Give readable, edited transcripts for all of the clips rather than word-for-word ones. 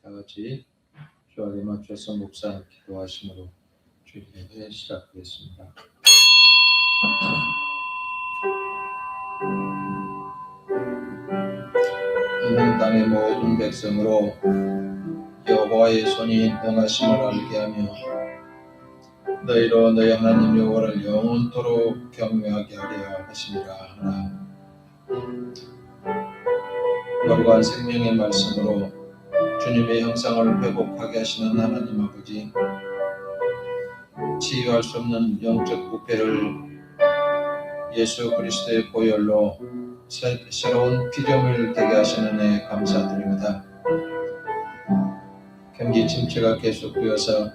다 같이 주안에 맞춰서 묵상 기도하심으로 주일 예배 시작하겠습니다. 이는 땅의 모든 백성으로 여호와의 손이 능하심을 알게 하며 너희로 너희 하나님 여호와를 영원토록 경외하게 하려 하심이라 하나. 거룩한 생명의 말씀으로 주님의 형상을 회복하게 하시는 하나님 아버지, 치유할 수 없는 영적 부패를 예수 그리스도의 보혈로 새로운 피조물 되게 하시는 애 감사드립니다. 경기 침체가 계속되어서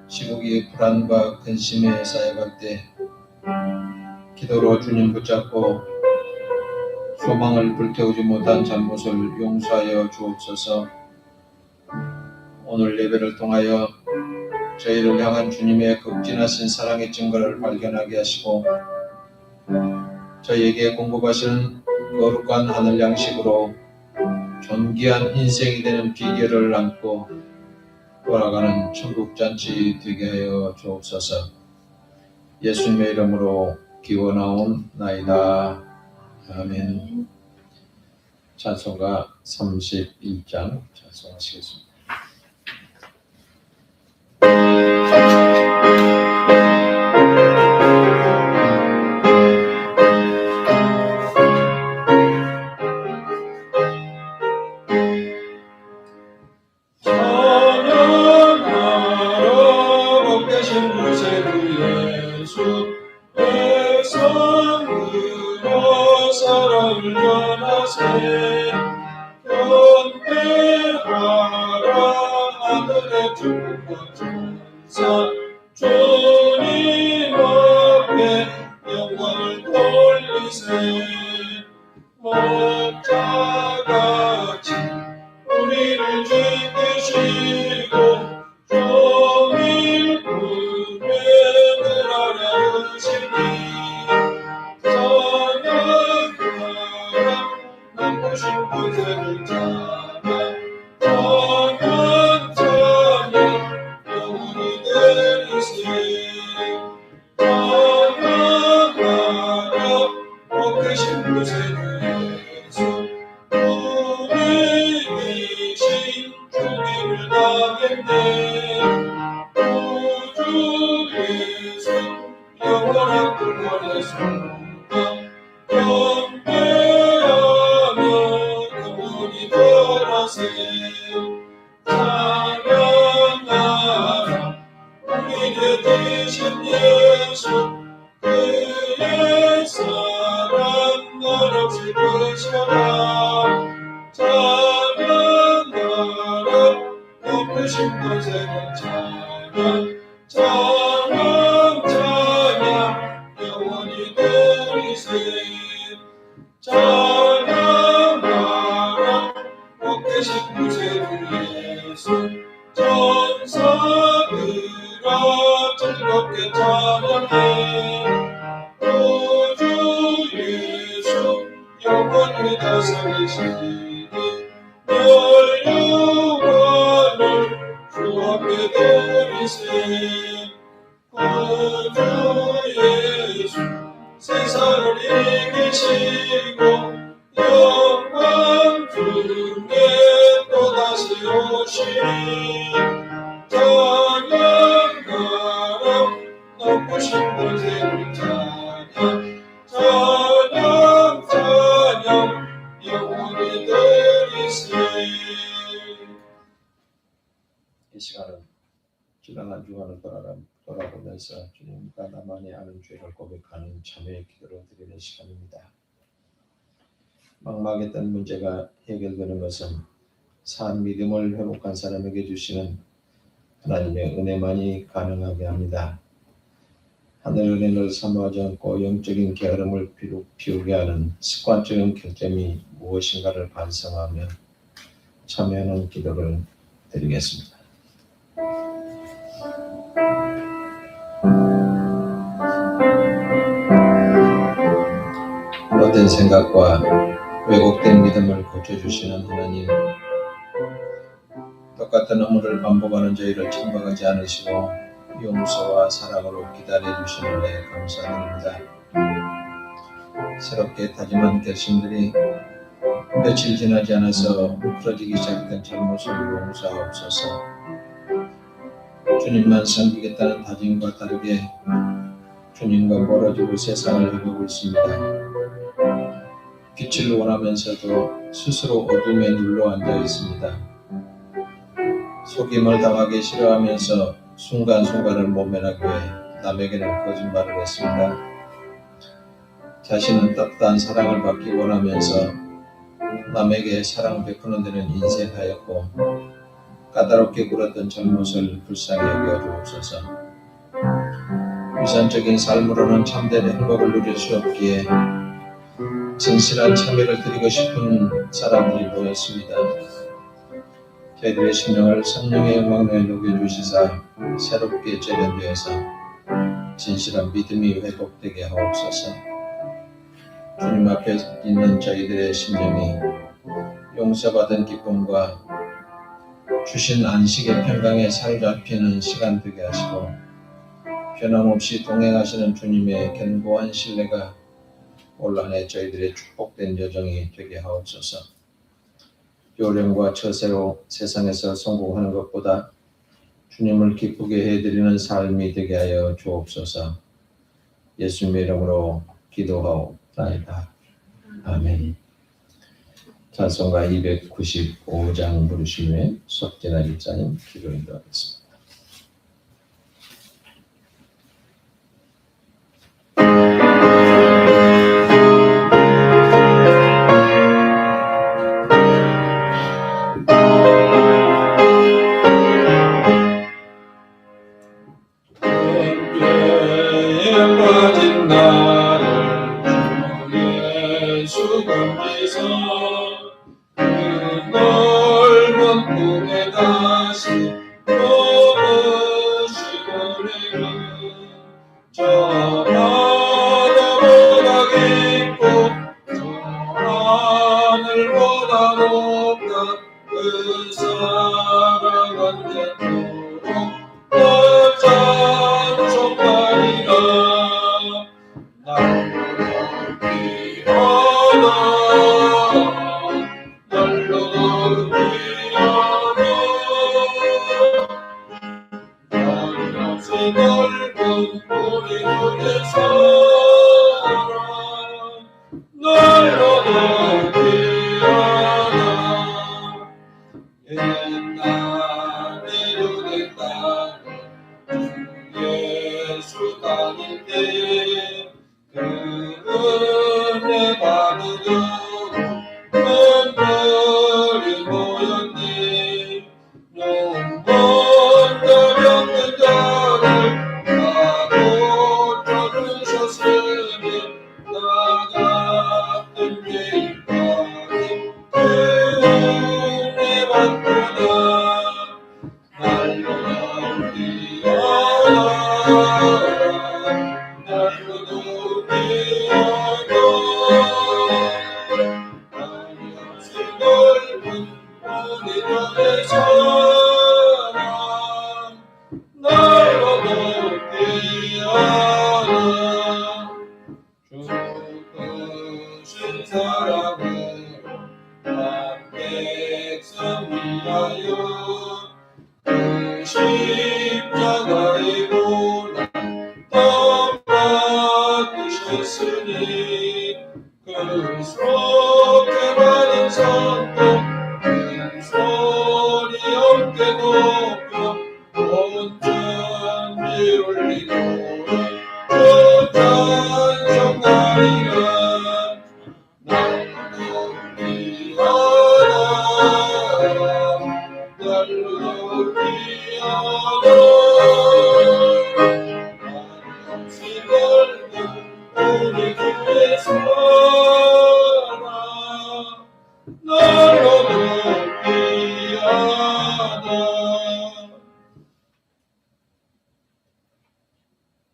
시국이 불안과 근심에 쌓여갈 때 기도로 주님 붙잡고 소망을 불태우지 못한 잘못을 용서하여 주옵소서. 오늘 예배를 통하여 저희를 향한 주님의 극진하신 사랑의 증거를 발견하게 하시고 저희에게 공급하시는 거룩한 하늘 양식으로 존귀한 인생이 되는 비결을 안고 돌아가는 천국잔치 되게 하여 주옵소서. 예수님의 이름으로 기원하옵나이다. 아멘. 찬송가 31장 찬송하시겠습니다. 주님 앞에 영광을 돌리세. 목자같이 우리를 지키시고 종일 군행을 하려 하시니 찬양하라 남부신 군세를 찬양 찬양 영원히 되리세. 찬양하라 복되신 구세주 예수 우리 계신 주님을 나겠네. 구주 예수 영원한 구원의 순간 경배하며 영원히 걸어세. 찬양하라 우리의 대신 예수 그의 사랑 말없이 보시라. 찬양하라 높으신 곳에는 찬양 찬양 찬양 영원히 되리세. 찬양하라 복되신 구세주 예수 천사들아 즐겁게 찬양해. 구주 예수 영원히 다스리시니 멸류관을 주 앞에 드리세. 구주 예수 세상을 이기시고 영광 중에 또다시 오시니 찬양하라 높으신 곳에는 찬양 찬양 찬양 영원히 되리세. 이 시간은 지난 한 주간을 돌아보면서 주님과 나만이 아는 죄를 고백하는 참회의 기도를 드리는 시간입니다. 막막했던 문제가 해결되는 것은 산 믿음을 회복한 사람에게 주시는 하나님의 은혜만이 가능하게 합니다. 하늘 은혜를 사모하지 않고 영적인 게으름을 피우게 하는 습관적인 결점이 무엇인가를 반성하며 참여하는 기도를 드리겠습니다. 못된 생각과 왜곡된 믿음을 고쳐주시는 하나님, 똑같은 허물을 반복하는 저희를 천박하지 않으시고 용서와 사랑으로 기다려 주시는 데 감사드립니다. 새롭게 다짐한 결심들이 며칠 지나지 않아서 풀어지기 시작된 잘못을 용서하옵소서. 주님만 섬기겠다는 다짐과 다르게 주님과 멀어지고 세상을 헤매고 있습니다. 빛을 원하면서도 스스로 어둠에 눌러 앉아 있습니다. 속임을 당하기 싫어하면서 순간순간을 모면하기 위해 남에게는 거짓말을 했습니다. 자신은 따뜻한 사랑을 받기 원하면서 남에게 사랑 베푸는 데는 인색하였고 까다롭게 굴었던 잘못을 불쌍히 여겨 주옵소서. 위선적인 삶으로는 참된 행복을 누릴 수 없기에 진실한 참여를 드리고 싶은 사람들이 모였습니다. 저희들의 심령을 성령의 영광에 녹여주시사 새롭게 재련되어서 진실한 믿음이 회복되게 하옵소서. 주님 앞에 있는 저희들의 심령이 용서받은 기쁨과 주신 안식의 평강에 사로잡히는 시간 되게 하시고 변함없이 동행하시는 주님의 견고한 신뢰가 올 한 해 저희들의 축복된 여정이 되게 하옵소서. 요령과 처세로 세상에서 성공하는 것보다 주님을 기쁘게 해드리는 삶이 되게 하여 주옵소서. 예수님의 이름으로 기도하옵나이다. 아멘. 찬송가 295장 부르심 후에 석진아 집사님 기도 인도하겠습니다.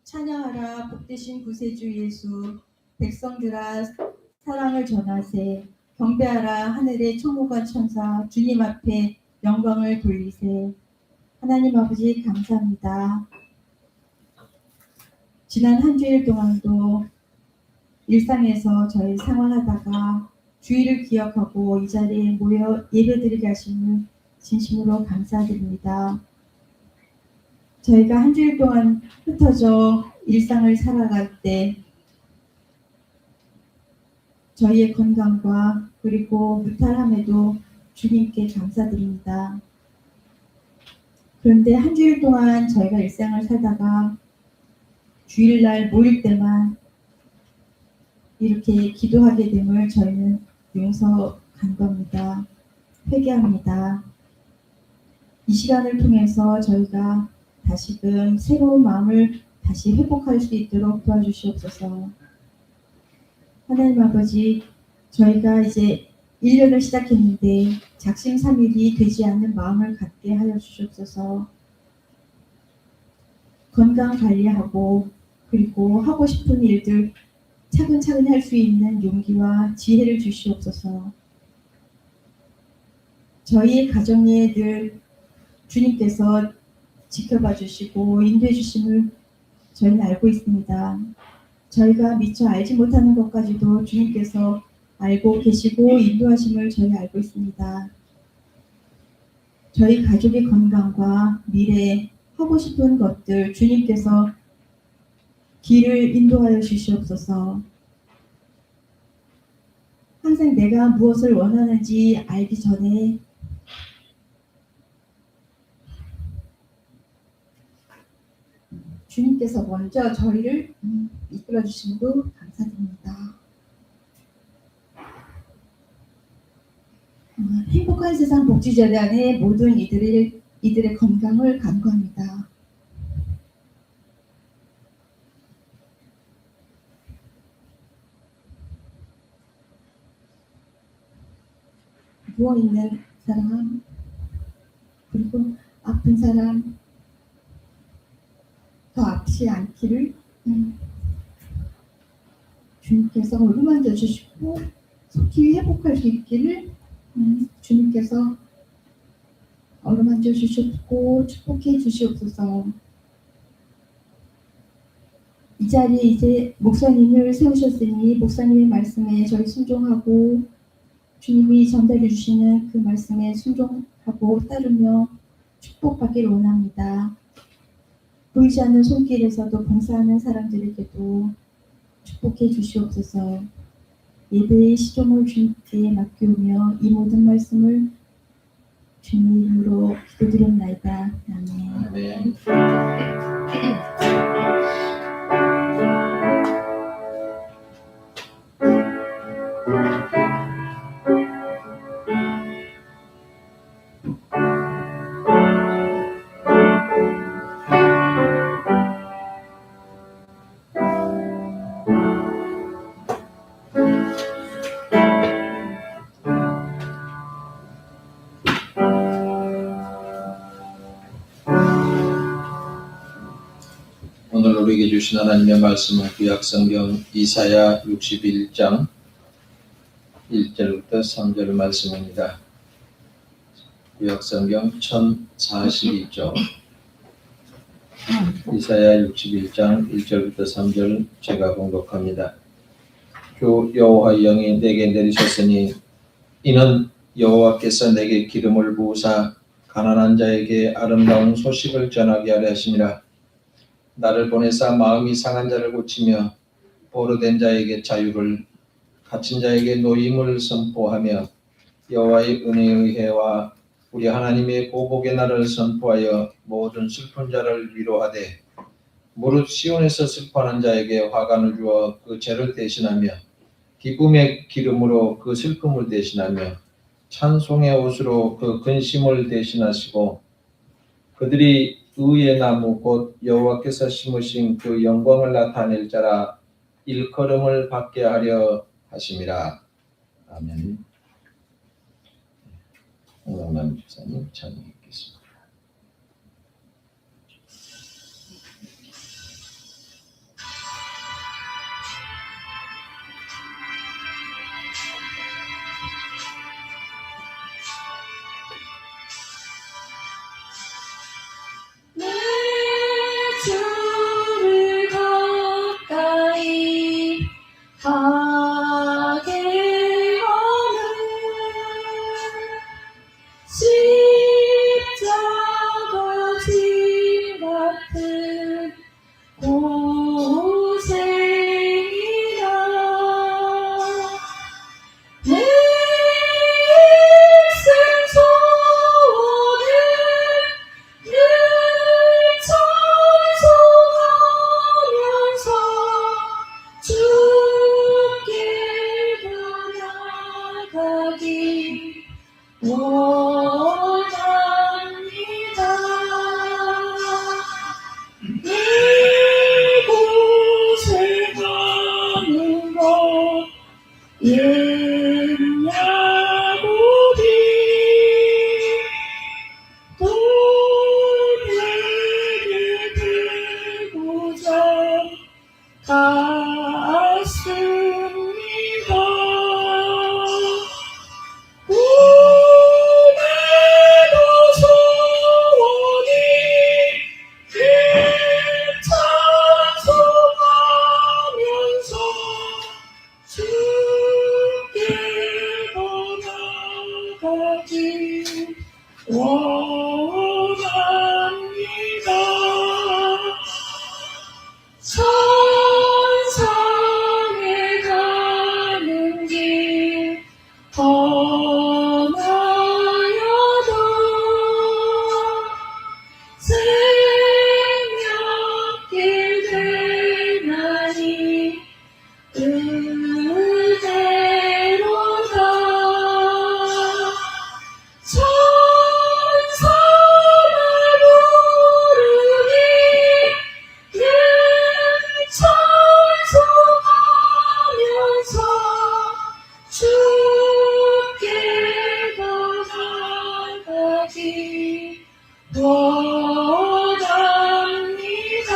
찬양하라 복되신 구세주 예수. 백성들아 사랑을 전하세. 경배하라 하늘의 천국과 천사. 주님 앞에 영광을 돌리세. 하나님 아버지 감사합니다. 지난 한 주일 동안도 일상에서 저희 생활하다가 주일을 기억하고 이 자리에 모여 예배드리게 하심을 진심으로 감사드립니다. 저희가 한 주일 동안 흩어져 일상을 살아갈 때 저희의 건강과 그리고 무탈함에도 주님께 감사드립니다. 그런데 한 주일 동안 저희가 일상을 살다가 주일날 모일 때만 이렇게 기도하게 됨을 저희는 용서한 겁니다. 회개합니다. 이 시간을 통해서 저희가 다시금 새로운 마음을 다시 회복할 수 있도록 도와주시옵소서. 하나님 아버지, 저희가 이제 1년을 시작했는데 작심삼일이 되지 않는 마음을 갖게 하여 주시옵소서. 건강 관리하고 그리고 하고 싶은 일들 차근차근 할 수 있는 용기와 지혜를 주시옵소서. 저희 가정에 늘 주님께서 지켜봐 주시고 인도해 주심을 저희는 알고 있습니다. 저희가 미처 알지 못하는 것까지도 주님께서 알고 계시고 인도하심을 저희 알고 있습니다. 저희 가족의 건강과 미래 하고 싶은 것들 주님께서 길을 인도하여 주시옵소서. 항상 내가 무엇을 원하는지 알기 전에 주님께서 먼저 저희를 이끌어 주심도 감사드립니다. 행복한 세상 복지재단의 모든 이들의 건강을 간구합니다. 누워있는 사람, 그리고 아픈 사람, 더 아프지 않기를 주님께서 어루만져 주시고 속히 회복할 수 있기를 주님께서 어루만져 주셨고 축복해 주시옵소서. 이 자리에 이제 목사님을 세우셨으니 목사님의 말씀에 저희 순종하고 주님이 전달해 주시는 그 말씀에 순종하고 따르며 축복받기를 원합니다. 보이지 않는 손길에서도 봉사하는 사람들에게도 축복해 주시옵소서. 예배의 시종을 주님께 맡기오며 이 모든 말씀을 주님 이름으로 기도드렸나이다. 아멘. 아멘. 오늘 우리에게 주신 하나님의 말씀은 구약성경 이사야 61장 1절부터 3절 말씀입니다. 구약성경 1042쪽 이사야 61장 1절부터 3절 제가 봉독합니다. 주 여호와의 영이 내게 내리셨으니 이는 여호와께서 내게 기름을 부으사 가난한 자에게 아름다운 소식을 전하게 하려 하심이라. 나를 보내사 마음이 상한 자를 고치며 포로된 자에게 자유를 갇힌 자에게 노임을 선포하며 여호와의 은혜의 해와 우리 하나님의 보복의 날을 선포하여 모든 슬픈 자를 위로하되 무릇 시온에서 슬퍼하는 자에게 화관을 주어 그 죄를 대신하며 기쁨의 기름으로 그 슬픔을 대신하며 찬송의 옷으로 그 근심을 대신하시고 그들이 의의 나무 곧 여호와께서 심으신 그 영광을 나타낼 자라 일컬음을 받게 하려 하심이라. 아멘. 홍남남 집사님 찬양하겠습니다. 원합니다. 이곳에 가는 것 옛야고비 돌베개 되고자 갔습니다. 꿈에도 소원이 찬송하면서 주께 나가기 원합니다. 천상에 가는 길 떠나야도 생명길 되나니 그대로다. 천사를 부르니 늘 찬송하면서 주께 나가기 원합니다.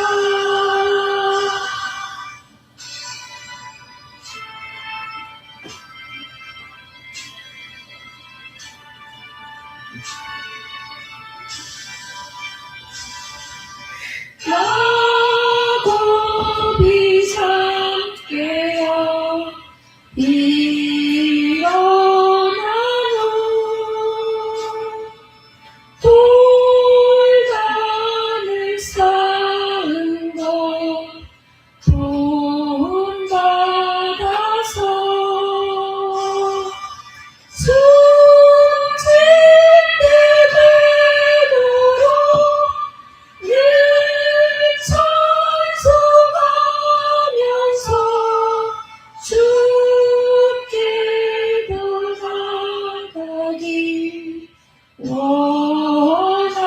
야곱이 잠깨어 일어나요. 돌단을 쌓은 것 본받아서 승진대 되도록 늘 찬송하면서 주께 나가기 원합니다.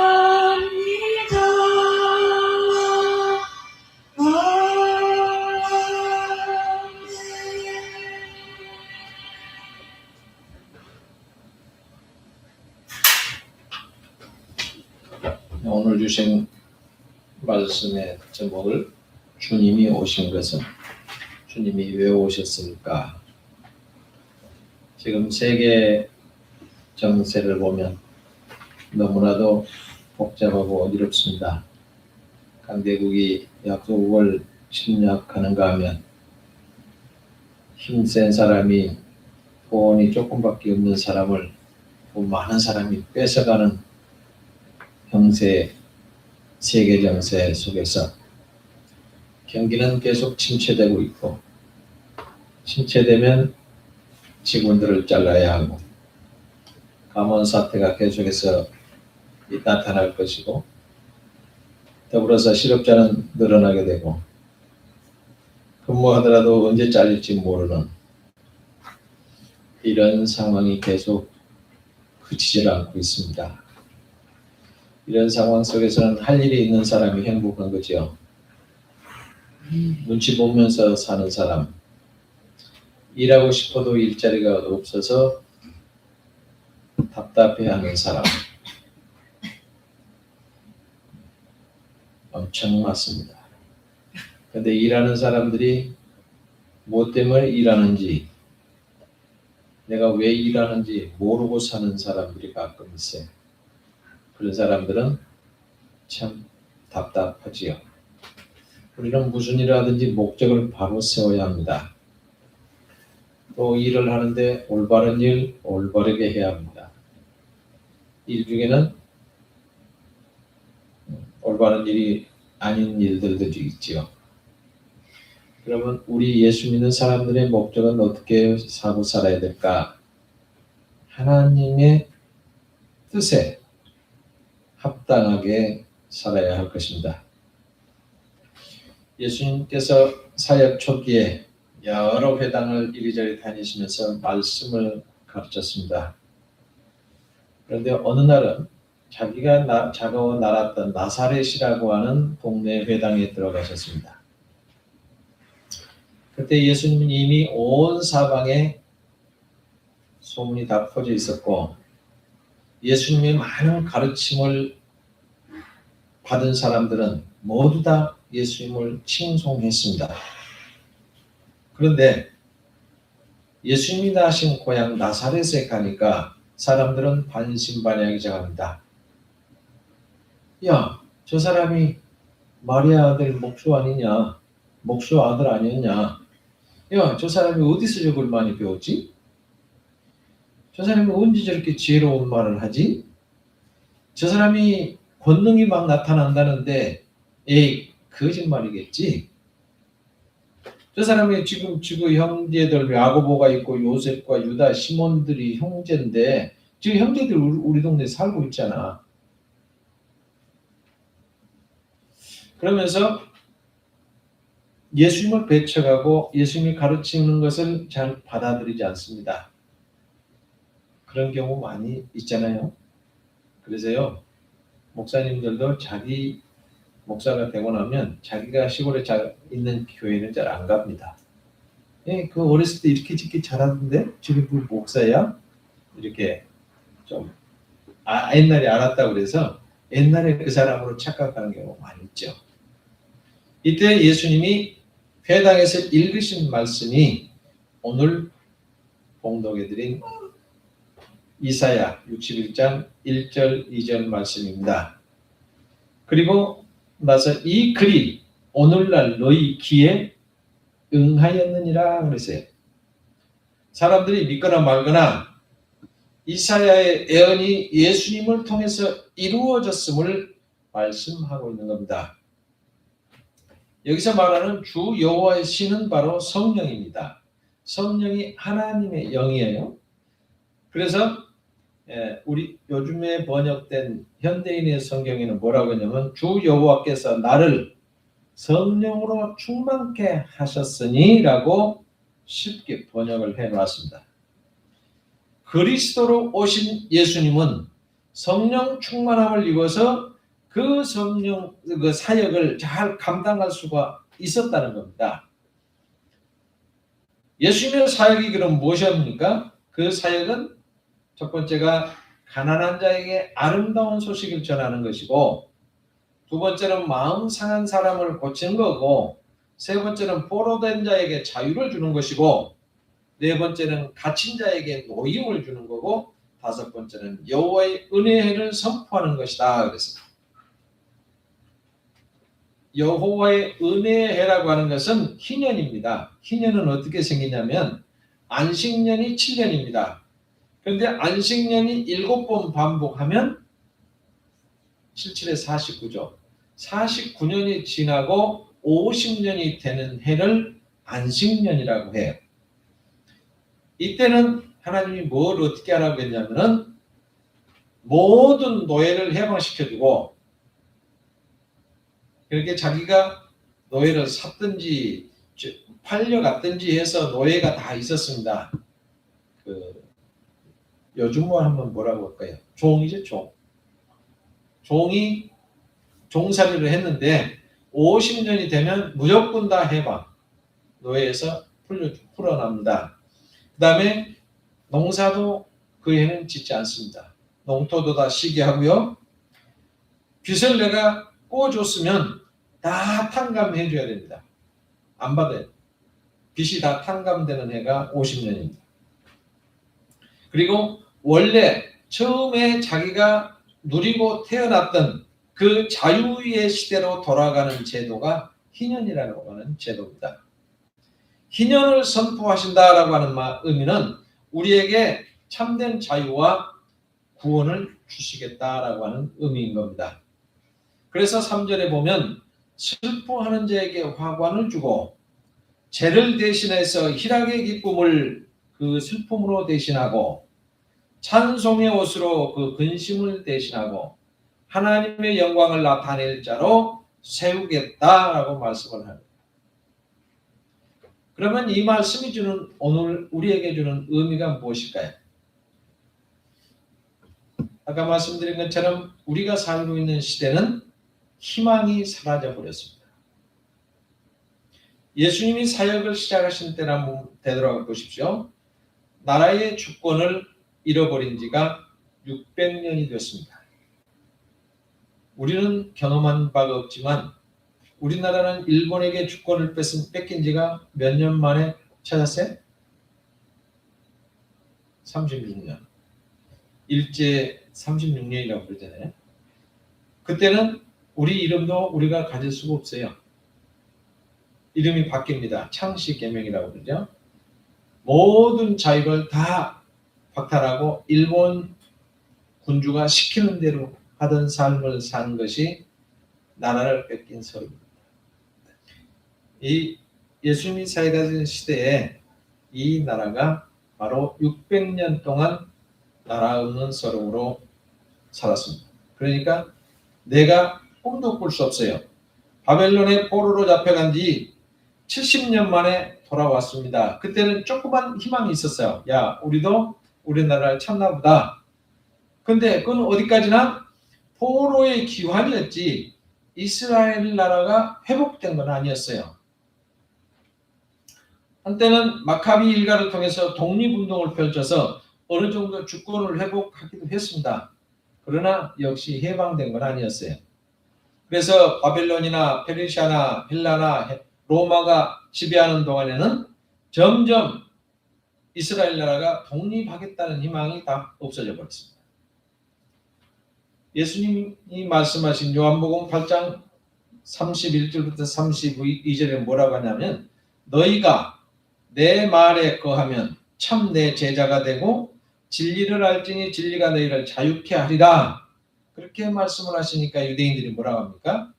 오늘 주신 말씀의 제목을 주님이 오신 것은 주님이 왜 오셨을까? 지금 세계 정세를 보면 너무나도 복잡하고 어지럽습니다. 강대국이 약소국을 침략하는가 하면 힘센 사람이 돈이 조금밖에 없는 사람을 돈 많은 사람이 뺏어가는 형세, 세계 정세 속에서 경기는 계속 침체되고 있고, 침체되면 직원들을 잘라야 하고, 감원 사태가 계속해서 나타날 것이고, 더불어서 실업자는 늘어나게 되고, 근무하더라도 언제 잘릴지 모르는 이런 상황이 계속 그치질 않고 있습니다. 이런 상황 속에서는 할 일이 있는 사람이 행복한 거죠. 눈치 보면서 사는 사람, 일하고 싶어도 일자리가 없어서 답답해하는 사람 엄청 많습니다. 그런데 일하는 사람들이 뭐 때문에 일하는지, 내가 왜 일하는지 모르고 사는 사람들이 가끔 있어요. 그런 사람들은 참 답답하지요. 우리는 무슨 일을 하든지 목적을 바로 세워야 합니다. 또 일을 하는데 올바른 일, 올바르게 해야 합니다. 일 중에는 올바른 일이 아닌 일들도 있지요. 그러면 우리 예수 믿는 사람들의 목적은 어떻게 사고 살아야 될까? 하나님의 뜻에 합당하게 살아야 할 것입니다. 예수님께서 사역 초기에 여러 회당을 이리저리 다니시면서 말씀을 가르쳤습니다. 그런데 어느 날은 자기가 자라고 날았던 나사렛이라고 하는 동네 회당에 들어가셨습니다. 그때 예수님은 이미 온 사방에 소문이 다 퍼져 있었고 예수님의 많은 가르침을 받은 사람들은 모두 다 예수님을 칭송했습니다. 그런데 예수님이 나신 고향 나사렛에 가니까 사람들은 반신반의하기 시작합니다. 야, 저 사람이 마리아 아들 목수 아니냐? 목수 아들 아니었냐? 야, 저 사람이 어디서 저걸 많이 배웠지? 저 사람이 언제 저렇게 지혜로운 말을 하지? 저 사람이 권능이 막 나타난다는데 에이, 거짓말이겠지? 저 사람이 지금 형제들 야고보가 있고 요셉과 유다, 시몬들이 형제인데 지금 형제들 우리 동네에 살고 있잖아. 그러면서 예수님을 배척하고 예수님이 가르치는 것을 잘 받아들이지 않습니다. 그런 경우 많이 있잖아요. 그래서요, 목사님들도 자기 목사가 되고 나면 자기가 시골에 있는 교회는 잘 안 갑니다. 예, 그 어렸을 때 이렇게 짓기 잘하던데 지금 그 목사야? 이렇게 좀 옛날에 알았다고 그래서 옛날에 그 사람으로 착각하는 경우가 많이 있죠. 이때 예수님이 회당에서 읽으신 말씀이 오늘 봉독해드린 이사야 61장 1절 2절 말씀입니다. 그리고 나서 이 글이 오늘날 너희 귀에 응하였느니라 그랬어요. 사람들이 믿거나 말거나 이사야의 예언이 예수님을 통해서 이루어졌음을 말씀하고 있는 겁니다. 여기서 말하는 주 여호와의 신은 바로 성령입니다. 성령이 하나님의 영이에요. 그래서 우리 요즘에 번역된 현대인의 성경에는 뭐라고 하냐면 주 여호와께서 나를 성령으로 충만케 하셨으니 라고 쉽게 번역을 해놨습니다. 그리스도로 오신 예수님은 성령 충만함을 입어서 그 성령 그 사역을 잘 감당할 수가 있었다는 겁니다. 예수님의 사역이 그럼 무엇입니까? 그 사역은 첫 번째가 가난한 자에게 아름다운 소식을 전하는 것이고 두 번째는 마음 상한 사람을 고치는 거고 세 번째는 포로된 자에게 자유를 주는 것이고 네 번째는 갇힌 자에게 노임을 주는 거고 다섯 번째는 여호와의 은혜를 선포하는 것이다 그랬습니다. 여호와의 은혜해라고 하는 것은 희년입니다. 희년은 어떻게 생기냐면 안식년이 7년입니다. 그런데 안식년이 7번 반복하면 77에 49죠. 49년이 지나고 50년이 되는 해를 안식년이라고 해요. 이때는 하나님이 뭘 어떻게 하라고 했냐면은 모든 노예를 해방시켜주고 그렇게 자기가 노예를 샀든지 팔려갔든지 해서 노예가 다 있었습니다. 요즘으로 하면 뭐라고 할까요? 종이죠, 종. 종이 종살이를 했는데 50년이 되면 무조건 다 해방. 노예에서 풀어납니다. 그 다음에 농사도 그 해는 짓지 않습니다. 농토도 다 쉬게 하고요. 빚을 내가 꿔줬으면 다 탕감해 줘야 됩니다. 안 받아요. 빚이 다 탕감되는 해가 50년입니다. 그리고 원래 처음에 자기가 누리고 태어났던 그 자유의 시대로 돌아가는 제도가 희년이라고 하는 제도입니다. 희년을 선포하신다라고 하는 의미는 우리에게 참된 자유와 구원을 주시겠다라고 하는 의미인 겁니다. 그래서 3절에 보면 슬퍼하는 자에게 화관을 주고 죄를 대신해서 희락의 기쁨을 그 슬픔으로 대신하고 찬송의 옷으로 그 근심을 대신하고 하나님의 영광을 나타낼 자로 세우겠다라고 말씀을 합니다. 그러면 이 말씀이 오늘 우리에게 주는 의미가 무엇일까요? 아까 말씀드린 것처럼 우리가 살고 있는 시대는 희망이 사라져 버렸습니다. 예수님이 사역을 시작하신 때를 한번 되돌아가 보십시오. 나라의 주권을 잃어버린 지가 600년이 됐습니다. 우리는 경험한 바가 없지만 우리나라는 일본에게 주권을 뺏긴 지가 몇 년 만에 찾았어요? 36년. 일제 36년이라고 그러잖아요. 그때는 우리 이름도 우리가 가질 수가 없어요. 이름이 바뀝니다. 창씨 계명이라고 그러죠. 모든 자유를 다 박탈하고 일본 군주가 시키는 대로 하던 삶을 산 것이 나라를 뺏긴 서름입니다. 이 예수님이 사역하신 시대에 이 나라가 바로 600년 동안 나라 없는 서름으로 살았습니다. 그러니까 내가 꿈도 꿀 수 없어요. 바벨론의 포로로 잡혀간 지 70년 만에 돌아왔습니다. 그때는 조그만 희망이 있었어요. 야, 우리도 우리나라를 찾나 보다. 근데 그건 어디까지나 포로의 기환이었지 이스라엘 나라가 회복된 건 아니었어요. 한때는 마카비 일가를 통해서 독립운동을 펼쳐서 어느 정도 주권을 회복하기도 했습니다. 그러나 역시 해방된 건 아니었어요. 그래서 바벨론이나 페르시아나 헬라나 로마가 지배하는 동안에는 점점 이스라엘 나라가 독립하겠다는 희망이 다 없어져 버렸습니다. 예수님이 말씀하신 요한복음 8장 31절부터 32절에 뭐라고 하냐면 너희가 내 말에 거하면 참 내 제자가 되고 진리를 알지니 진리가 너희를 자유케 하리라. 그렇게 말씀을 하시니까 유대인들이 뭐라고 합니까?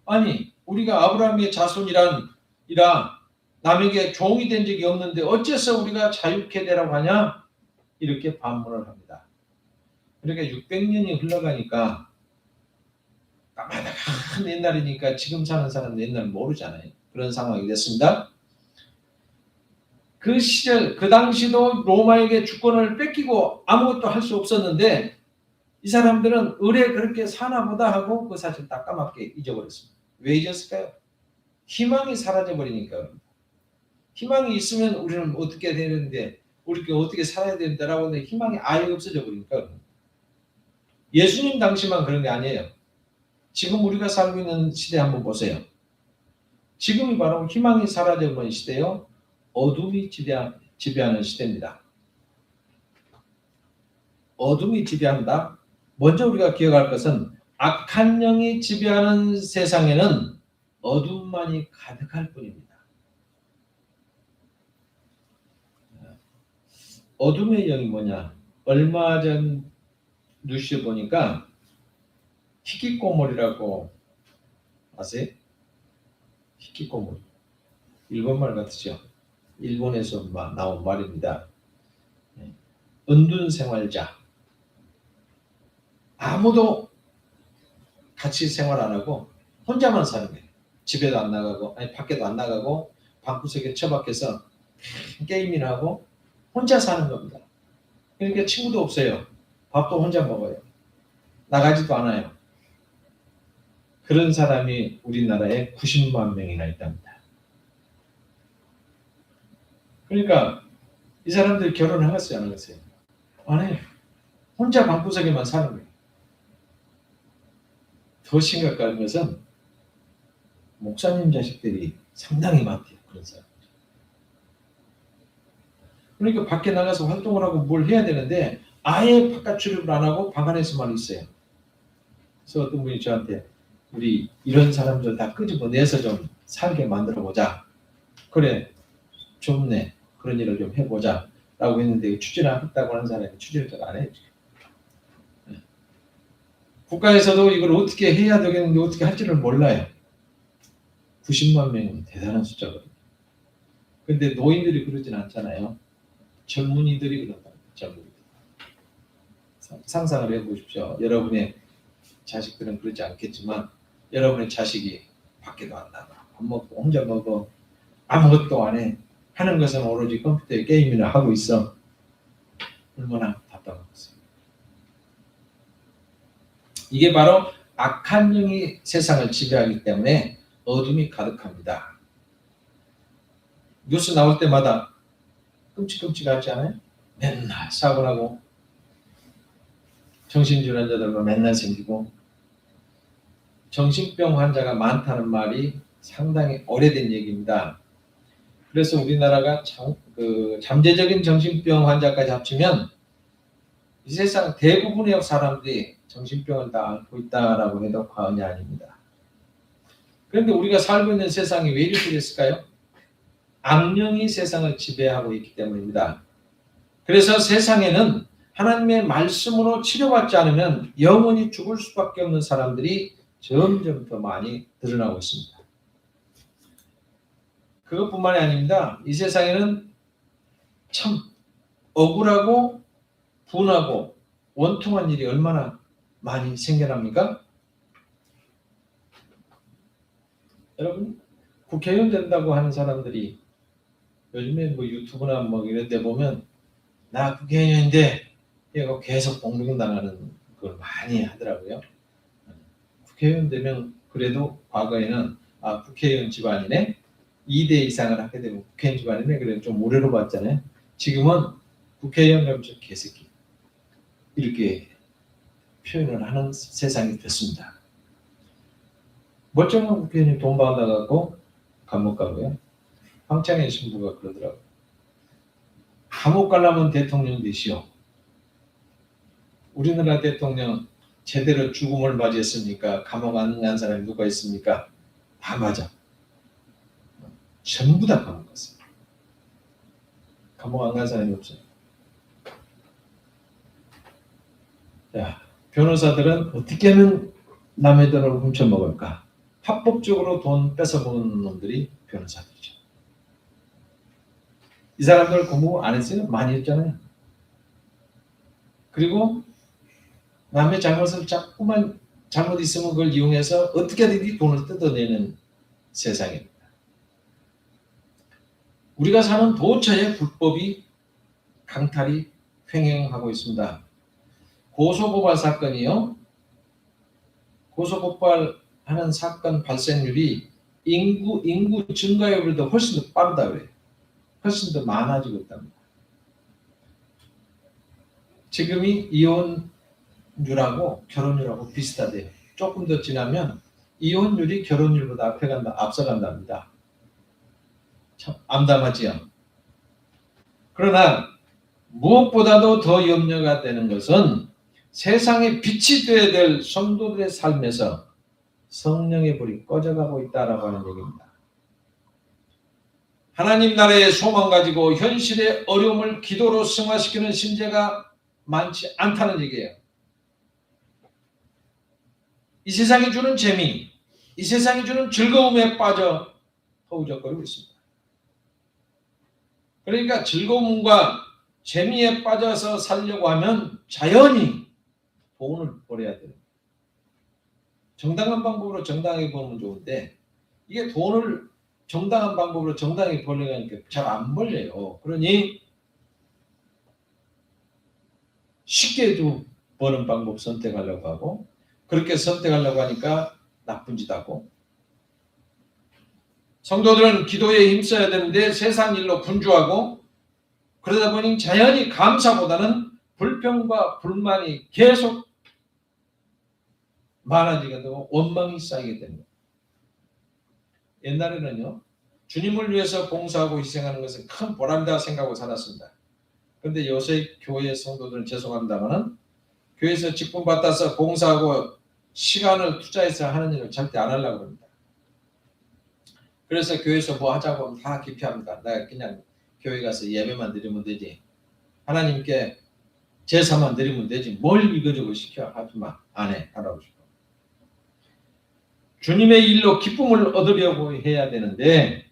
아니 우리가 아브라함의 자손이라 남에게 종이 된 적이 없는데 어째서 우리가 자유케 되라고 하냐? 이렇게 반문을 합니다. 그러니까 600년이 흘러가니까 까마득한 옛날이니까 지금 사는 사람은 옛날 모르잖아요. 그런 상황이 됐습니다. 그 시절, 그 당시도 로마에게 주권을 뺏기고 아무것도 할 수 없었는데 이 사람들은 의뢰 그렇게 사나 보다 하고 그 사실 다 까맣게 잊어버렸습니다. 왜 잊었을까요? 희망이 사라져버리니까. 희망이 있으면 우리는 어떻게 되는데 우리가 어떻게 살아야 된다라고 하는데 희망이 아예 없어져 버리니까. 예수님 당시만 그런 게 아니에요. 지금 우리가 살고 있는 시대 한번 보세요. 지금이 바로 희망이 사라져버린 시대요. 어둠이 지배하는 시대입니다. 어둠이 지배한다. 먼저 우리가 기억할 것은 악한 영이 지배하는 세상에는 어둠만이 가득할 뿐입니다. 어둠의 영이 뭐냐? 얼마 전 뉴스에 보니까 히키코모리라고 아세요? 히키코모리. 일본말 같으죠? 일본에서 나온 말입니다. 은둔 생활자. 아무도 같이 생활 안 하고 혼자만 사는 거예요. 집에도 안 나가고 밖에도 안 나가고 방구석에 처박혀서 게임이나 하고 혼자 사는 겁니다. 그러니까 친구도 없어요. 밥도 혼자 먹어요. 나가지도 않아요. 그런 사람이 우리나라에 90만 명이나 있답니다. 그러니까 이 사람들 결혼을 하겠어요? 안 하겠어요? 안 해요. 혼자 방구석에만 사는 거예요. 더 심각한 것은 목사님 자식들이 상당히 많대요. 그런 사람. 그러니까 밖에 나가서 활동을 하고 뭘 해야 되는데 아예 바깥 출입을 안 하고 방 안에서만 있어요. 그래서 어떤 분이 저한테 우리 이런 사람들 다 끄집어내서 좀 살게 만들어보자. 그래 좋네. 그런 일을 좀 해보자. 라고 했는데 추진하겠다고 하는 사람이 추진을 안 해요. 국가에서도 이걸 어떻게 해야 되겠는데 어떻게 할지를 몰라요. 90만 명은 대단한 숫자거든요. 근데 노인들이 그러진 않잖아요. 젊은이들이 그런다. 젊은이들. 상상을 해보십시오. 여러분의 자식들은 그러지 않겠지만 여러분의 자식이 밖에도 안 나가. 밥 먹고 혼자 먹어. 아무것도 안 해. 하는 것은 오로지 컴퓨터에 게임이나 하고 있어. 얼마나 답답하겠어요. 이게 바로 악한 영이 세상을 지배하기 때문에 어둠이 가득합니다. 뉴스 나올 때마다 끔찍끔찍하지 않아요? 맨날 사고 나고 정신질환자들도 맨날 생기고 정신병 환자가 많다는 말이 상당히 오래된 얘기입니다. 그래서 우리나라가 잠재적인 정신병 환자까지 합치면 이 세상 대부분의 사람들이 정신병을 다 앓고 있다라고 해도 과언이 아닙니다. 그런데 우리가 살고 있는 세상이 왜 이렇게 됐을까요? 악령이 세상을 지배하고 있기 때문입니다. 그래서 세상에는 하나님의 말씀으로 치료받지 않으면 영원히 죽을 수밖에 없는 사람들이 점점 더 많이 드러나고 있습니다. 그것뿐만이 아닙니다. 이 세상에는 참 억울하고 분하고 원통한 일이 얼마나 많이 생겨납니까? 여러분, 국회의원 된다고 하는 사람들이 요즘에 뭐 유튜브나 뭐 이런 데 보면 나 국회의원인데 이거 계속 공격당하는 걸 많이 하더라고요. 국회의원 되면 그래도 과거에는 국회의원 집안이네 2대 이상을 하게 되면 국회의원 집안이네 그래도 좀 우려로 봤잖아요. 지금은 국회의원 되면 좀 개새끼 이렇게 표현을 하는 세상이 됐습니다. 멀쩡한 국회의원이 돈 받아갖고 감옥 가고요. 황창현 신부가 그러더라고요. 감옥 가려면 대통령 되시오. 우리나라 대통령 제대로 죽음을 맞이했습니까? 감옥 안 간 사람이 누가 있습니까? 다 맞아. 전부 다 감옥 갔어요. 감옥 안 간 사람이 없어요. 자, 변호사들은 어떻게 하면 남의 돈을 훔쳐먹을까? 합법적으로 돈 뺏어먹는 놈들이 변호사들이죠. 이 사람들 공부 안 했어요? 많이 했잖아요. 그리고 남의 잘못을 자꾸만 잘못 있으면 그걸 이용해서 어떻게든 돈을 뜯어내는 세상입니다. 우리가 사는 도처에 불법이 강탈이 횡행하고 있습니다. 고소고발 사건이요. 고소고발하는 사건 발생률이 인구 증가에 비해서 훨씬 더 빠르다 그래요. 훨씬 더 많아지고 있답니다. 지금이 이혼율하고 결혼율하고 비슷하대요. 조금 더 지나면 이혼율이 결혼율보다 앞서간답니다. 참 암담하지요. 그러나 무엇보다도 더 염려가 되는 것은 세상에 빛이 되어야 될 성도들의 삶에서 성령의 불이 꺼져가고 있다라고 하는 얘기입니다. 하나님 나라의 소망 가지고 현실의 어려움을 기도로 승화시키는 신자가 많지 않다는 얘기예요. 이 세상이 주는 재미, 이 세상이 주는 즐거움에 빠져 허우적거리고 있습니다. 그러니까 즐거움과 재미에 빠져서 살려고 하면 자연히 돈을 벌어야 돼요. 정당한 방법으로 정당하게 벌면 좋은데 이게 돈을 정당한 방법으로 정당하게 벌려니까 잘 안 벌려요. 그러니 쉽게 좀 버는 방법 선택하려고 하고 그렇게 선택하려고 하니까 나쁜 짓 하고 성도들은 기도에 힘써야 되는데 세상 일로 분주하고 그러다 보니 자연히 감사보다는 불평과 불만이 계속 많아지게 되고 원망이 쌓이게 됩니다. 옛날에는요. 주님을 위해서 봉사하고 희생하는 것은 큰 보람이다 생각하고 살았습니다. 그런데 요새 교회 성도들은 죄송합니다만 교회에서 직분 받아서 봉사하고 시간을 투자해서 하는 일을 절대 안 하려고 합니다. 그래서 교회에서 뭐 하자고 하면 다 기피합니다. 내가 그냥 교회 가서 예배만 드리면 되지. 하나님께 제사만 드리면 되지. 뭘 이거저거 시켜 하지 마. 안 해. 하라고 싶어. 주님의 일로 기쁨을 얻으려고 해야 되는데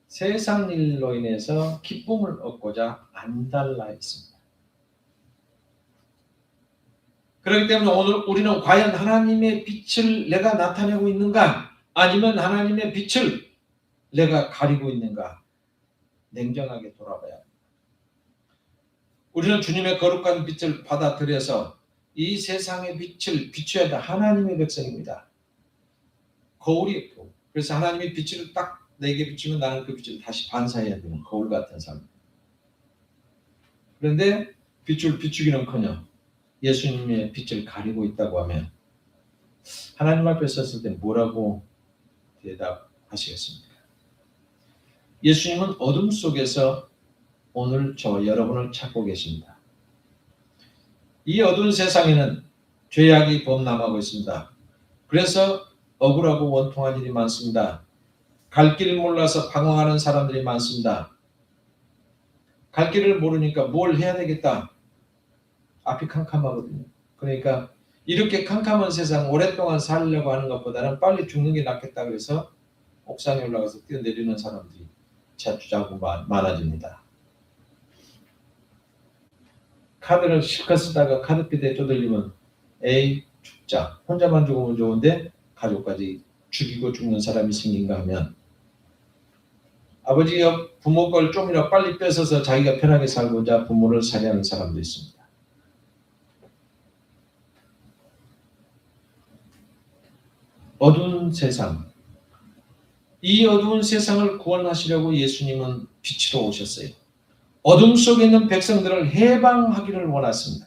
세상 일로 인해서 기쁨을 얻고자 안달나 있습니다. 그렇기 때문에 오늘 우리는 과연 하나님의 빛을 내가 나타내고 있는가 아니면 하나님의 빛을 내가 가리고 있는가 냉정하게 돌아봐야 합니다. 우리는 주님의 거룩한 빛을 받아들여서 이 세상의 빛을 비춰야 할 하나님의 백성입니다. 거울이 없고, 그래서 하나님의 빛을 딱 내게 비추면 나는 그 빛을 다시 반사해야 되는 거울 같은 삶. 그런데 빛을 비추기는커녕 예수님의 빛을 가리고 있다고 하면 하나님 앞에 섰을 때 뭐라고 대답하시겠습니까? 예수님은 어둠 속에서 오늘 저 여러분을 찾고 계십니다. 이 어두운 세상에는 죄악이 범람하고 있습니다. 그래서 억울하고 원통한 일이 많습니다. 갈 길을 몰라서 방황하는 사람들이 많습니다. 갈 길을 모르니까 뭘 해야 되겠다. 앞이 캄캄하거든요. 그러니까 이렇게 캄캄한 세상 오랫동안 살려고 하는 것보다는 빨리 죽는 게 낫겠다 그래서 옥상에 올라가서 뛰어내리는 사람들이 자주자주 많아집니다. 카드를 실컷 쓰다가 카드빚에 쪼들리면 에이 죽자. 혼자만 죽으면 좋은데 가족까지 죽이고 죽는 사람이 생긴가 하면 아버지가 부모 걸 좀이라도 빨리 뺏어서 자기가 편하게 살고자 부모를 살해하는 사람도 있습니다. 어두운 세상. 이 어두운 세상을 구원하시려고 예수님은 빛으로 오셨어요. 어둠 속에 있는 백성들을 해방하기를 원했습니다.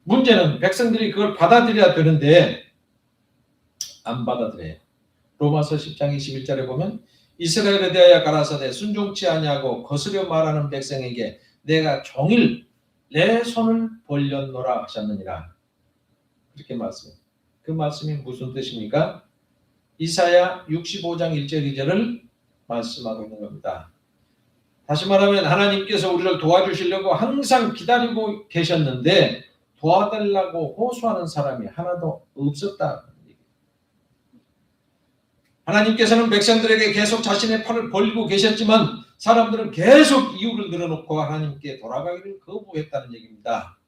문제는 백성들이 그걸 받아들여야 되는데 안 받아들여요. 로마서 10장 21절에 보면 이스라엘에 대하여 가라사대 순종치 아니하고 거스려 말하는 백성에게 내가 종일 내 손을 벌렸노라 하셨느니라. 이렇게 말씀해요. 그 말씀이 무슨 뜻입니까? 이사야 65장 1절 2절을 말씀하고 있는 겁니다. 다시 말하면 하나님께서 우리를 도와주시려고 항상 기다리고 계셨는데 도와달라고 호소하는 사람이 하나도 없었다. 하나님께서는 백성들에게 계속 자신의 팔을 벌리고 계셨지만 사람들은 계속 이유를 늘어놓고 하나님께 돌아가기를 거부했다는 얘기입니다.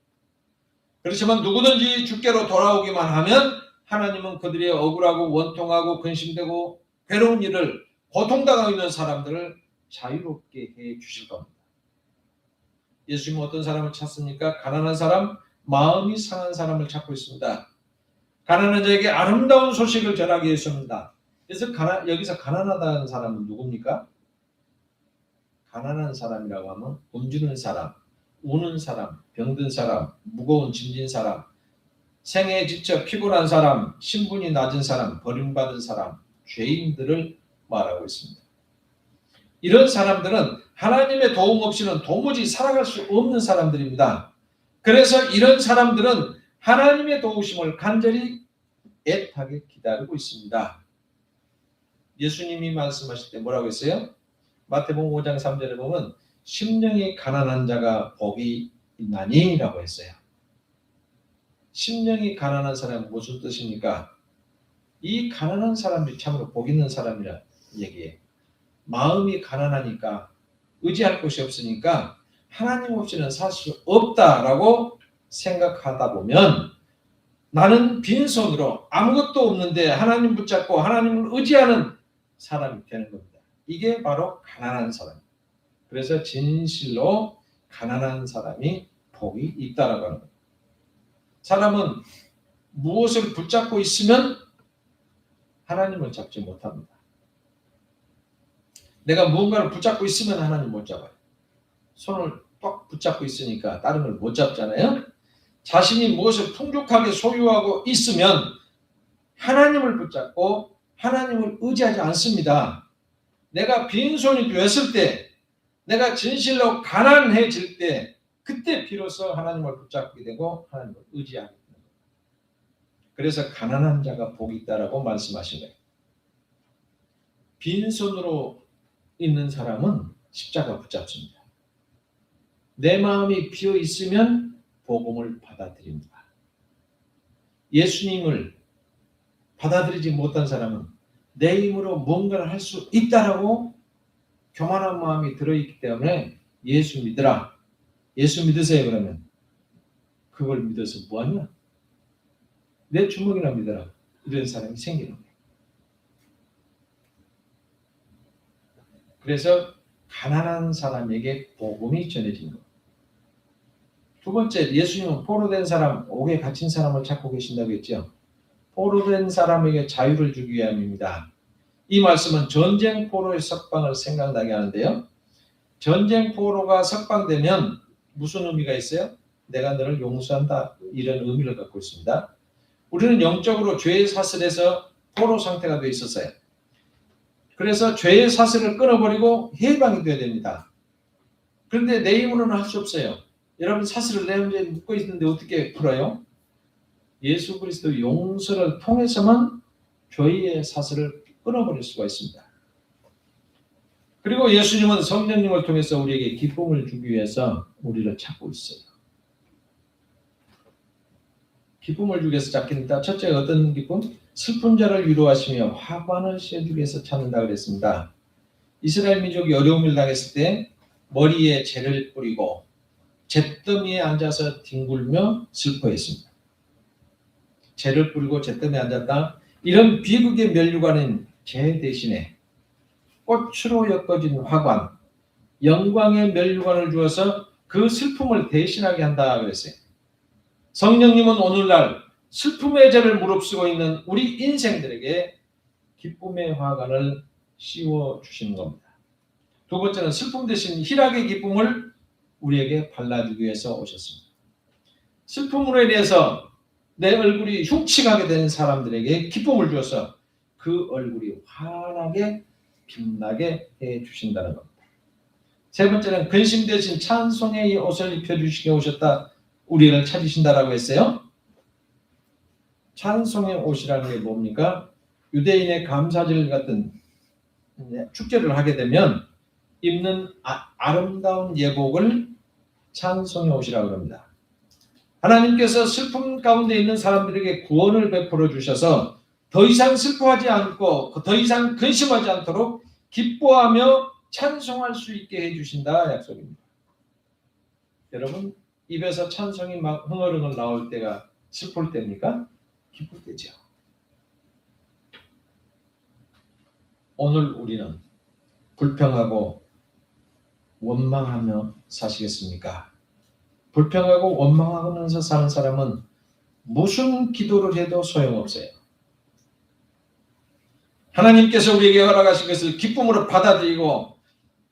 그렇지만 누구든지 주께로 돌아오기만 하면 하나님은 그들의 억울하고 원통하고 근심되고 괴로운 일을 고통당하고 있는 사람들을 자유롭게 해 주실 겁니다. 예수님은 어떤 사람을 찾습니까? 가난한 사람, 마음이 상한 사람을 찾고 있습니다. 가난한 자에게 아름다운 소식을 전하기 위해서입니다. 그래서 여기서 가난하다는 사람은 누굽니까? 가난한 사람이라고 하면 굶주린 사람, 우는 사람, 병든 사람, 무거운 짐진 사람, 생애에 지쳐 피곤한 사람, 신분이 낮은 사람, 버림받은 사람, 죄인들을 말하고 있습니다. 이런 사람들은 하나님의 도움 없이는 도무지 살아갈 수 없는 사람들입니다. 그래서 이런 사람들은 하나님의 도우심을 간절히 애타게 기다리고 있습니다. 예수님이 말씀하실 때 뭐라고 했어요? 마태복음 5장 3절에 보면 심령이 가난한 자가 복이 있나니 라고 했어요. 심령이 가난한 사람은 무슨 뜻입니까? 이 가난한 사람들이 참으로 복 있는 사람이라 얘기해요. 마음이 가난하니까 의지할 곳이 없으니까 하나님 없이는 살 수 없다라고 생각하다 보면 나는 빈손으로 아무것도 없는데 하나님 붙잡고 하나님을 의지하는 사람이 되는 겁니다. 이게 바로 가난한 사람. 그래서 진실로 가난한 사람이 복이 있다라고 하는 겁니다. 사람은 무엇을 붙잡고 있으면 하나님을 잡지 못합니다. 내가 무언가를 붙잡고 있으면 하나님 못 잡아요. 손을 꽉 붙잡고 있으니까 다른 걸 못 잡잖아요. 자신이 무엇을 풍족하게 소유하고 있으면 하나님을 붙잡고 하나님을 의지하지 않습니다. 내가 빈손이 되었을 때, 내가 진실로 가난해질 때 그때 비로소 하나님을 붙잡게 되고 하나님을 의지하게 됩니다. 그래서 가난한 자가 복이 있다라고 말씀하신 거예요. 빈손으로 있는 사람은 십자가 붙잡습니다. 내 마음이 비어 있으면 복음을 받아들입니다. 예수님을 받아들이지 못한 사람은 내 힘으로 뭔가를 할 수 있다라고 교만한 마음이 들어있기 때문에 예수 믿으라. 예수 믿으세요 그러면 그걸 믿어서 뭐하냐? 내 주먹이나 믿어라. 이런 사람이 생기는 거예요. 그래서 가난한 사람에게 복음이 전해진 것. 두 번째, 예수님은 포로된 사람, 옥에 갇힌 사람을 찾고 계신다고 했죠. 포로된 사람에게 자유를 주기 위함입니다. 이 말씀은 전쟁 포로의 석방을 생각나게 하는데요. 전쟁 포로가 석방되면 무슨 의미가 있어요? 내가 너를 용서한다. 이런 의미를 갖고 있습니다. 우리는 영적으로 죄의 사슬에서 포로 상태가 되어 있었어요. 그래서 죄의 사슬을 끊어버리고 해방이 되어야 됩니다. 그런데 내 힘으로는 할 수 없어요. 여러분 사슬을 내 혼자 묶고 있는데 어떻게 풀어요? 예수 그리스도 용서를 통해서만 죄의 사슬을 끊어버릴 수가 있습니다. 그리고 예수님은 성령님을 통해서 우리에게 기쁨을 주기 위해서 우리를 찾고 있어요. 기쁨을 주기 위해서 찾습니다. 첫째, 어떤 기쁨? 슬픈 자를 위로하시며 화관을 씌워주기 위해서 찾는다 그랬습니다. 이스라엘 민족이 어려움을 당했을 때 머리에 재를 뿌리고 잿더미에 앉아서 뒹굴며 슬퍼했습니다. 재를 뿌리고 잿더미에 앉았다. 이런 비극의 면류관은 재 대신에 꽃으로 엮어진 화관, 영광의 면류관을 주어서 그 슬픔을 대신하게 한다 그랬어요. 성령님은 오늘날 슬픔의 죄를 무릅쓰고 있는 우리 인생들에게 기쁨의 화관을 씌워주시는 겁니다. 두 번째는 슬픔 대신 희락의 기쁨을 우리에게 발라주기 위해서 오셨습니다. 슬픔으로 인해서 내 얼굴이 흉측하게 된 사람들에게 기쁨을 주어서 그 얼굴이 환하게 빛나게 해주신다는 겁니다. 세 번째는 근심 대신 찬송의 옷을 입혀주시게 오셨다. 우리를 찾으신다라고 했어요. 찬송의 옷이라는 게 뭡니까? 유대인의 감사절 같은 축제를 하게 되면 입는 아름다운 예복을 찬송의 옷이라고 합니다. 하나님께서 슬픔 가운데 있는 사람들에게 구원을 베풀어 주셔서 더 이상 슬퍼하지 않고 더 이상 근심하지 않도록 기뻐하며 찬송할 수 있게 해주신다 약속입니다. 여러분 입에서 찬송이 막 흥얼흥얼 나올 때가 슬플 때입니까? 기쁠 때죠. 오늘 우리는 불평하고 원망하며 사시겠습니까? 불평하고 원망하면서 사는 사람은 무슨 기도를 해도 소용없어요. 하나님께서 우리에게 허락하신 것을 기쁨으로 받아들이고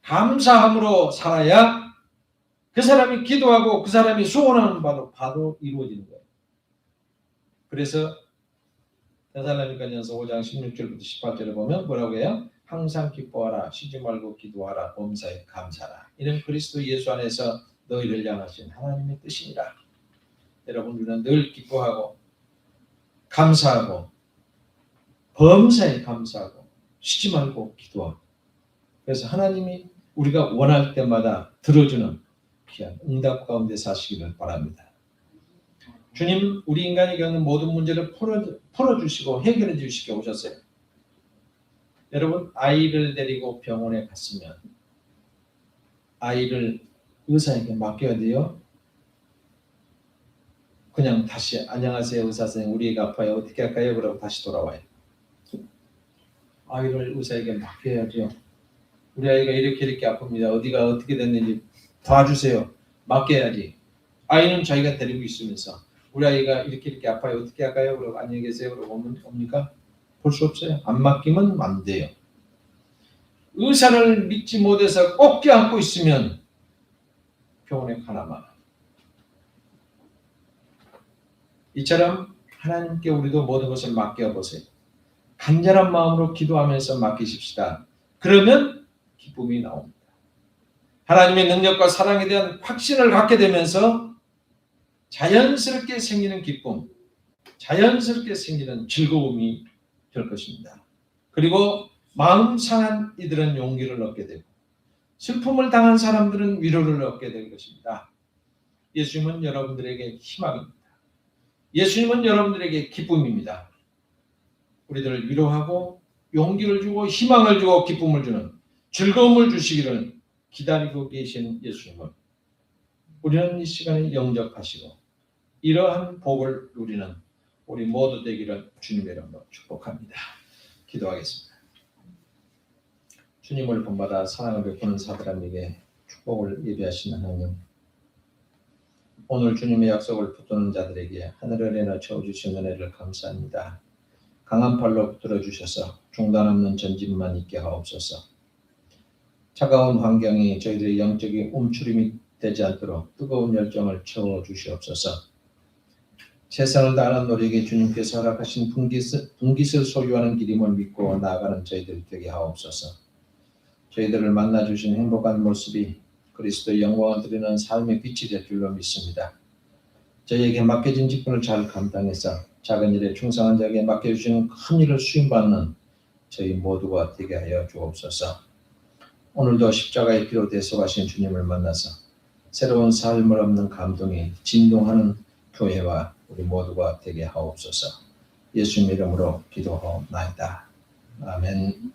감사함으로 살아야 그 사람이 기도하고 그 사람이 소원하는 바로 바로 이루어지는 거예요. 그래서 데살로니가전서 5장 16절부터 18절을 보면 뭐라고 해요? 항상 기뻐하라, 쉬지 말고 기도하라, 범사에 감사하라. 이는 그리스도 예수 안에서 너희를 향하신 하나님의 뜻이니라. 여러분 우리는 늘 기뻐하고 감사하고 범사에 감사하고 쉬지 말고 기도하고 그래서 하나님이 우리가 원할 때마다 들어주는 귀한 응답 가운데 사시기를 바랍니다. 주님 우리 인간이 겪는 모든 문제를 풀어주시고 해결해 주시게 오셨어요. 여러분 아이를 데리고 병원에 갔으면 아이를 의사에게 맡겨야 돼요? 그냥 다시 안녕하세요 의사 선생님 우리 애가 아파요 어떻게 할까요? 그러고 다시 돌아와요. 아이를 의사에게 맡겨야죠. 우리 아이가 이렇게 아픕니다. 어디가 어떻게 됐는지 봐주세요. 맡겨야지. 아이는 자기가 데리고 있으면서 우리 아이가 이렇게 아파요. 어떻게 할까요? 그러고 안녕히 계세요. 그러고 옵니까? 볼 수 없어요. 안 맡기면 안 돼요. 의사를 믿지 못해서 꼭 껴안고 있으면 병원에 가나마. 이처럼 하나님께 우리도 모든 것을 맡겨보세요. 간절한 마음으로 기도하면서 맡기십시다. 그러면 기쁨이 나옵니다. 하나님의 능력과 사랑에 대한 확신을 갖게 되면서 자연스럽게 생기는 기쁨, 자연스럽게 생기는 즐거움이 될 것입니다. 그리고 마음 상한 이들은 용기를 얻게 되고 슬픔을 당한 사람들은 위로를 얻게 될 것입니다. 예수님은 여러분들에게 희망입니다. 예수님은 여러분들에게 기쁨입니다. 우리들을 위로하고 용기를 주고 희망을 주고 기쁨을 주는 즐거움을 주시기를 기다리고 계신 예수님을 우리는 이 시간에 영접하시고 이러한 복을 누리는 우리 모두 되기를 주님의 이름으로 축복합니다. 기도하겠습니다. 주님을 본받아 사랑을 베푸는 사람에게 축복을 예비하신 하나님, 오늘 주님의 약속을 붙드는 자들에게 하늘을 내어 채워주신 은혜를 감사합니다. 강한 팔로 붙들어 주셔서 중단 없는 전진만 있게 하옵소서. 차가운 환경이 저희들의 영적인 움츠림이 되지 않도록 뜨거운 열정을 채워 주시옵소서. 세상을 다하는 노력에 주님께서 허락하신 분깃을 소유하는 길임을 믿고 나아가는 저희들이 되게 하옵소서. 저희들을 만나주신 행복한 모습이 그리스도의 영광을 드리는 삶의 빛이 될 줄로 믿습니다. 저희에게 맡겨진 직분을 잘 감당해서 작은 일에 충성한 자에게 맡겨주시는 큰 일을 수임받는 저희 모두가 되게 하여 주옵소서. 오늘도 십자가의 피로 대속하신 주님을 만나서 새로운 삶을 얻는 감동이 진동하는 교회와 우리 모두가 되게 하옵소서. 예수님 이름으로 기도하옵나이다. 아멘.